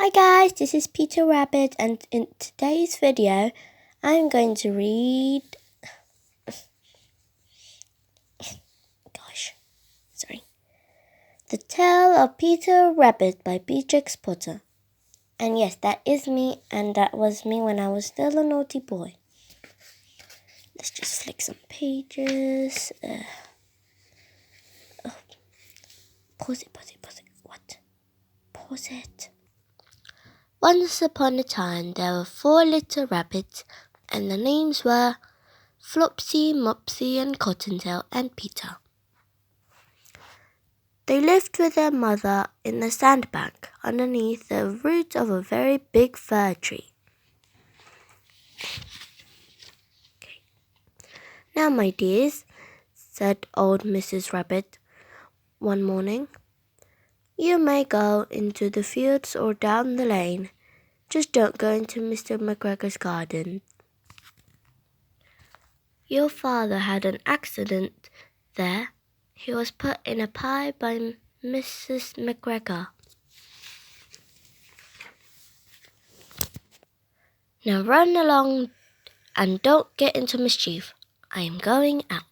Hi guys, this is Peter Rabbit, and in today's video I'm going to read The Tale of Peter Rabbit by BEATRIX Potter. And yes, that is me, and that was me when I was still a naughty boy. Let's just flick some pages. Pause it. What? Pause it. Once upon a time, there were 4 little rabbits, and the names were Flopsy, Mopsy, and Cottontail, and Peter. They lived with their mother in the sandbank underneath the roots of a very big fir tree. Now, my dears, said old Mrs. Rabbit one morning, you may go into the fields or down the lane. Just don't go into Mr. McGregor's garden. Your father had an accident there. He was put in a pie by Mrs. McGregor. Now run along and don't get into mischief. I am going out.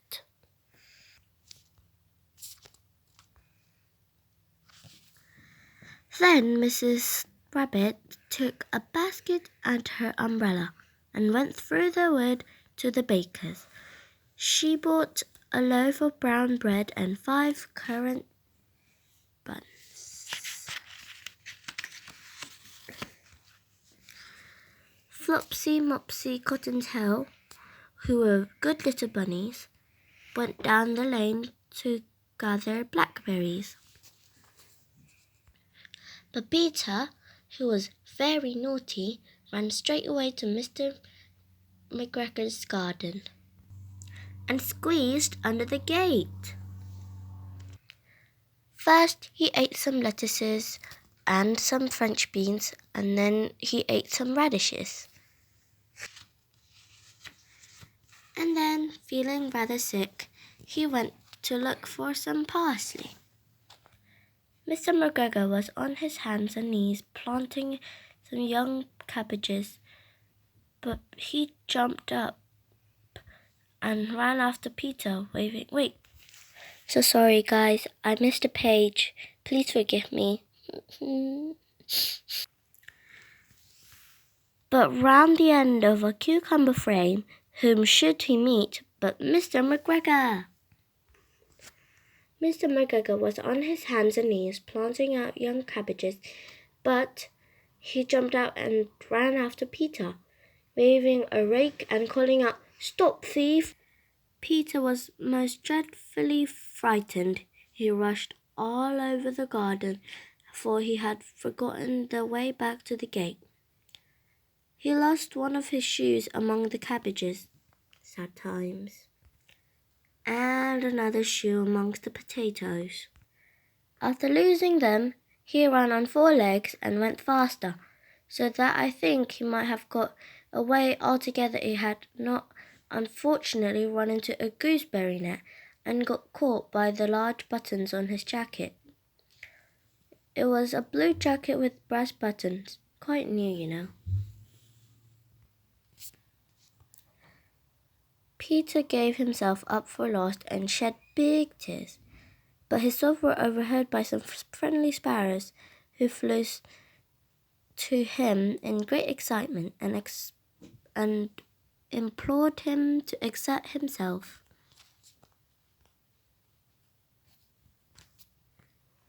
Then Mrs. Rabbit took a basket and her umbrella and went through the wood to the baker's. She bought a loaf of brown bread and 5 currant buns. Flopsy, Mopsy, Cottontail, who were good little bunnies, went down the lane to gather blackberries. But Peter, who was very naughty, ran straight away to Mr. McGregor's garden and squeezed under the gate. First, he ate some lettuces and some French beans, and then he ate some radishes. And then, feeling rather sick, he went to look for some parsley. Mr. McGregor was on his hands and knees planting some young cabbages, but he jumped up and ran after Peter, waving, "Wait! So sorry, guys, I missed a page. Please forgive me." But round the end of a cucumber frame, whom should he meet but Mr. McGregor? Mr. McGregor was on his hands and knees planting out young cabbages, but he jumped out and ran after Peter, waving a rake and calling out, "Stop, thief!" Peter was most dreadfully frightened. He rushed all over the garden, for he had forgotten the way back to the gate. He lost one of his shoes among the cabbages, sad times, and another shoe amongst the potatoes. After losing them, he ran on 4 legs and went faster, so that I think he might have got away altogether. He had not unfortunately run into a gooseberry net and got caught by the large buttons on his jacket. It was a blue jacket with brass buttons, quite new, you know. Peter gave himself up for lost and shed big tears, but his sobs were overheard by some friendly sparrows who flew to him in great excitement and implored him to exert himself.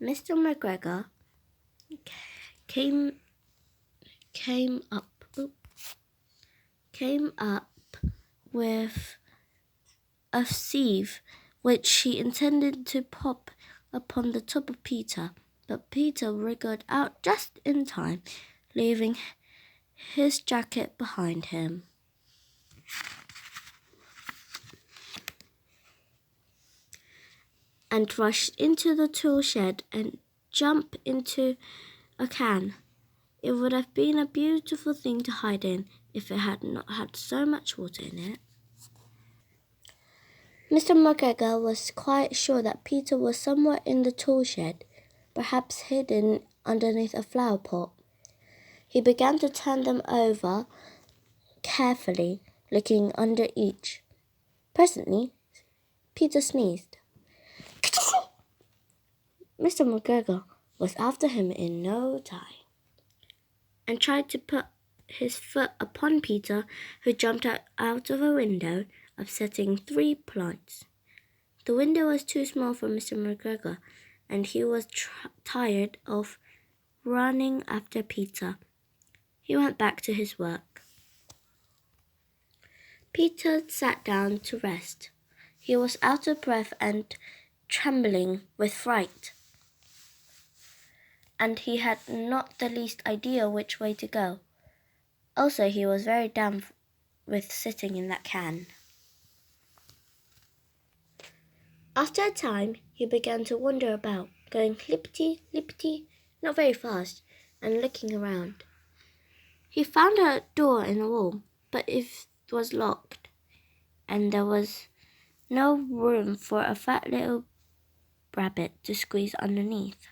Mr. McGregor came up with a sieve which he intended to pop upon the top of Peter, but Peter wriggled out just in time, leaving his jacket behind him. And rushed into the tool shed and jumped into a can. It would have been a beautiful thing to hide in if it had not had so much water in it. Mr. McGregor was quite sure that Peter was somewhere in the tool shed, perhaps hidden underneath a flower pot. He began to turn them over carefully, looking under each. Presently, Peter sneezed. Mr. McGregor was after him in no time, and tried to put his foot upon Peter, who jumped out of a window, upsetting 3 plants. The window was too small for Mr. McGregor, and he was tired of running after Peter. He went back to his work. Peter sat down to rest. He was out of breath and trembling with fright, and he had not the least idea which way to go. Also, he was very damp with sitting in that can. After a time, he began to wander about, going lippity-lippity, not very fast, and looking around. He found a door in the wall, but it was locked, and there was no room for a fat little rabbit to squeeze underneath.